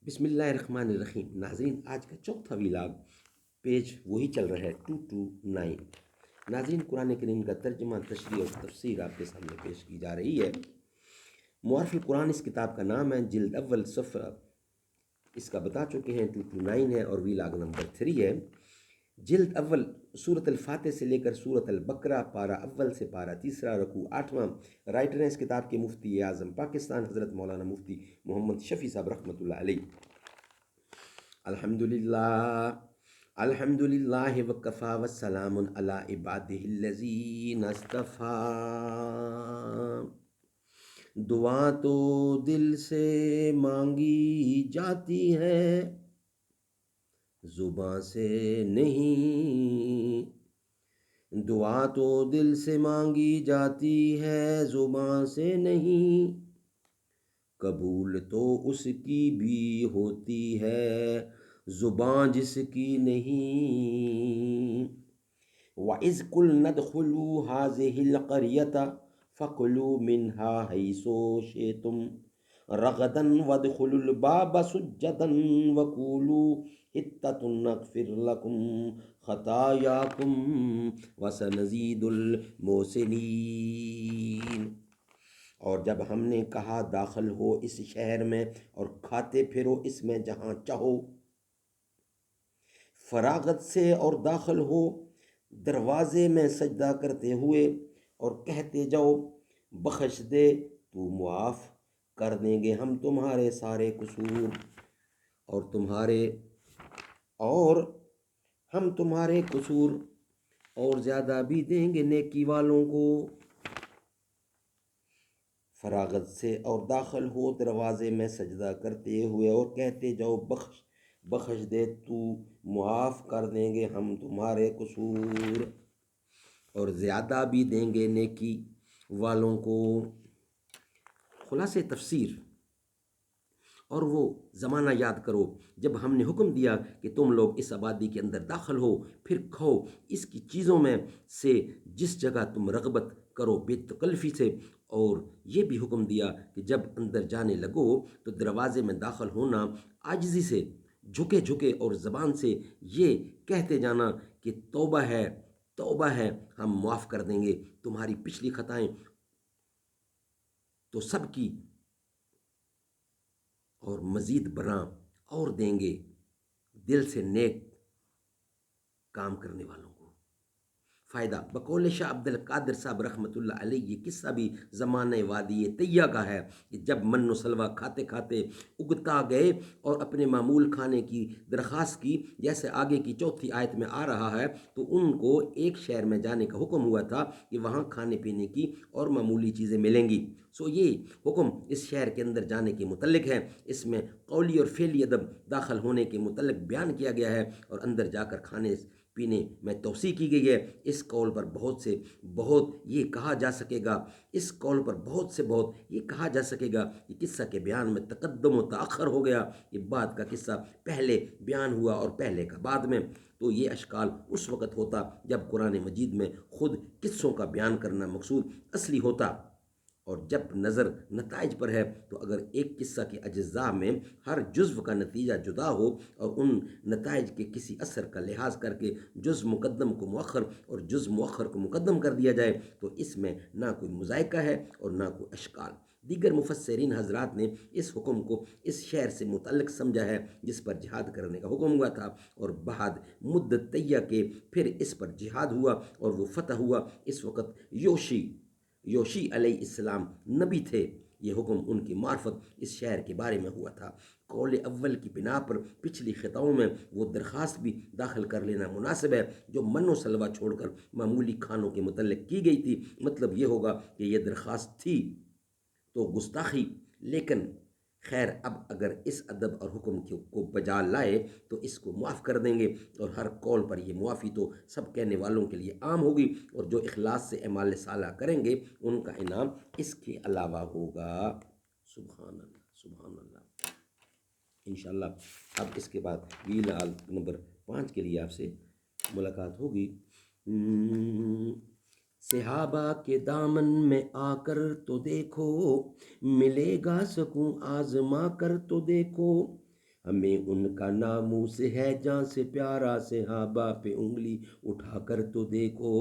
بسم اللہ الرحمن الرحیم۔ ناظرین، آج کا چوتھا ویلاگ پیج وہی چل رہا ہے 229۔ ناظرین، قرآن کریم کا ترجمہ، تشریح اور تفسیر آپ کے سامنے پیش کی جا رہی ہے۔ معارف القرآن اس کتاب کا نام ہے، جلد اول صفحہ اس کا بتا چکے ہیں 229 ہے اور ویلاگ نمبر 3 ہے۔ جلد اول سورۃ الفاتح سے لے کر سورۃ البقرہ، پارہ اول سے پارہ تیسرا، رکوع 8واں۔ رائٹر ہیں اس کتاب کے مفتی اعظم پاکستان حضرت مولانا مفتی محمد شفیع صاحب رحمۃ اللہ علیہ۔ الحمدللہ وکفیٰ وسلام علی عبادہ الذین اصطفیٰ۔ دعا تو دل سے مانگی جاتی ہے، زباں سے نہیں۔ دعا تو دل سے مانگی جاتی ہے، زباں سے نہیں۔ قبول تو اس کی بھی ہوتی ہے، زباں جس کی نہیں۔ وَإِذْ قُلْنَا ادْخُلُوا هَٰذِهِ الْقَرْيَةَ فَكُلُوا مِنْهَا حَيْثُ شِئْتُمْ رَغَدًا وَادْخُلُوا الْبَابَ سُجَّدًا وَقُولُوا حِطَّةٌ نَغْفِرْ لَكُمْ خَطَايَاكُمْ وَسَنَزِيدُ الْمُحْسِنِينَ۔ اور جب ہم نے کہا داخل ہو اس شہر میں اور کھاتے پھرو اس میں جہاں چاہو، فراغت سے اور داخل ہو دروازے میں سجدہ کرتے ہوئے اور کہتے جاؤ بخش دے تو معاف کر دیں گے ہم تمہارے سارے قصور، ہم تمہارے قصور اور زیادہ بھی دیں گے نیکی والوں کو۔ فراغت سے اور داخل ہو دروازے میں سجدہ کرتے ہوئے اور کہتے جاؤ بخش دے تو معاف کر دیں گے ہم تمہارے قصور اور زیادہ بھی دیں گے نیکی والوں کو۔ خلاصے تفسیر: اور وہ زمانہ یاد کرو جب ہم نے حکم دیا کہ تم لوگ اس آبادی کے اندر داخل ہو، پھر کھاؤ اس کی چیزوں میں سے جس جگہ تم رغبت کرو بے تکلفی سے، اور یہ بھی حکم دیا کہ جب اندر جانے لگو تو دروازے میں داخل ہونا عاجزی سے، جھکے جھکے اور زبان سے یہ کہتے جانا کہ توبہ ہے توبہ ہے، ہم معاف کر دیں گے تمہاری پچھلی خطائیں تو سب کی، اور مزید برآں اور دیں گے دل سے نیک کام کرنے والوں کو۔ فائدہ: بقول شاہ عبد القادر صاحب رحمۃ اللہ علیہ، یہ قصہ بھی زمانہ وادی طیہ کا ہے کہ جب من و سلوہ کھاتے کھاتے اگتا گئے اور اپنے معمول کھانے کی درخواست کی، جیسے آگے کی چوتھی آیت میں آ رہا ہے، تو ان کو ایک شہر میں جانے کا حکم ہوا تھا کہ وہاں کھانے پینے کی اور معمولی چیزیں ملیں گی۔ یہ حکم اس شہر کے اندر جانے کے متعلق ہے۔ اس میں قولی اور فعلی ادب داخل ہونے کے متعلق بیان کیا گیا ہے اور اندر جا کر کھانے پینے میں توسیع کی گئی ہے۔ اس قول پر بہت سے بہت یہ کہا جا سکے گا کہ قصہ کے بیان میں تقدم و تاخر ہو گیا، یہ بعد کا قصہ پہلے بیان ہوا اور پہلے کا بعد میں، تو یہ اشکال اس وقت ہوتا جب قرآن مجید میں خود قصوں کا بیان کرنا مقصود اصلی ہوتا، اور جب نظر نتائج پر ہے تو اگر ایک قصہ کے اجزاء میں ہر جزو کا نتیجہ جدا ہو اور ان نتائج کے کسی اثر کا لحاظ کر کے جزو مقدم کو مؤخر اور جزو مؤخر کو مقدم کر دیا جائے تو اس میں نہ کوئی مذائقہ ہے اور نہ کوئی اشکال۔ دیگر مفسرین حضرات نے اس حکم کو اس شہر سے متعلق سمجھا ہے جس پر جہاد کرنے کا حکم ہوا تھا، اور بعد مدت طیہ کے پھر اس پر جہاد ہوا اور وہ فتح ہوا۔ اس وقت یوشی علیہ السلام نبی تھے، یہ حکم ان کی معرفت اس شہر کے بارے میں ہوا تھا۔ قول اول کی بنا پر پچھلی خطاؤں میں وہ درخواست بھی داخل کر لینا مناسب ہے جو من و سلوہ چھوڑ کر معمولی کھانوں کے متعلق کی گئی تھی۔ مطلب یہ ہوگا کہ یہ درخواست تھی تو گستاخی، لیکن خیر اب اگر اس ادب اور حکم کو بجا لائے تو اس کو معاف کر دیں گے، اور ہر قول پر یہ معافی تو سب کہنے والوں کے لیے عام ہوگی، اور جو اخلاص سے اعمال صالح کریں گے ان کا انعام اس کے علاوہ ہوگا۔ سبحان اللہ سبحان اللہ۔ انشاءاللہ اب اس کے بعد ویلاگ نمبر 5 کے لیے آپ سے ملاقات ہوگی۔ صحابہ کے دامن میں آ کر تو دیکھو، ملے گا سکون آزما کر تو دیکھو، ہمیں ان کا ناموس ہے جان سے پیارا، صحابہ پہ انگلی اٹھا کر تو دیکھو،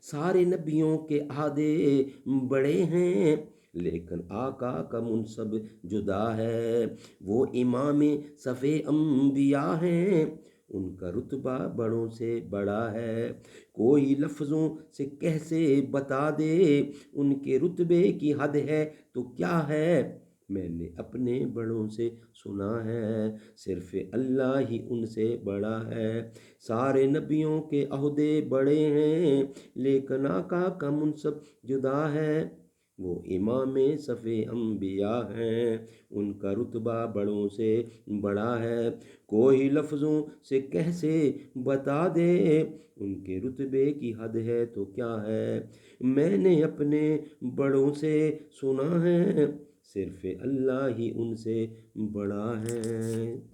سارے نبیوں کے عہدے بڑے ہیں لیکن آقا کا منصب جدا ہے، وہ امام صف انبیاء ہیں، ان کا رتبہ بڑوں سے بڑا ہے، کوئی لفظوں سے کیسے بتا دے ان کے رتبے کی حد ہے تو کیا ہے، میں نے اپنے بڑوں سے سنا ہے، صرف اللہ ہی ان سے بڑا ہے، سارے نبیوں کے عہدے بڑے ہیں لیکن آقا کا منصب جدا ہے، وہ امام صف انبیاء ہیں، ان کا رتبہ بڑوں سے بڑا ہے، کوئی لفظوں سے کیسے بتا دے ان کے رتبے کی حد ہے تو کیا ہے، میں نے اپنے بڑوں سے سنا ہے، صرف اللہ ہی ان سے بڑا ہے۔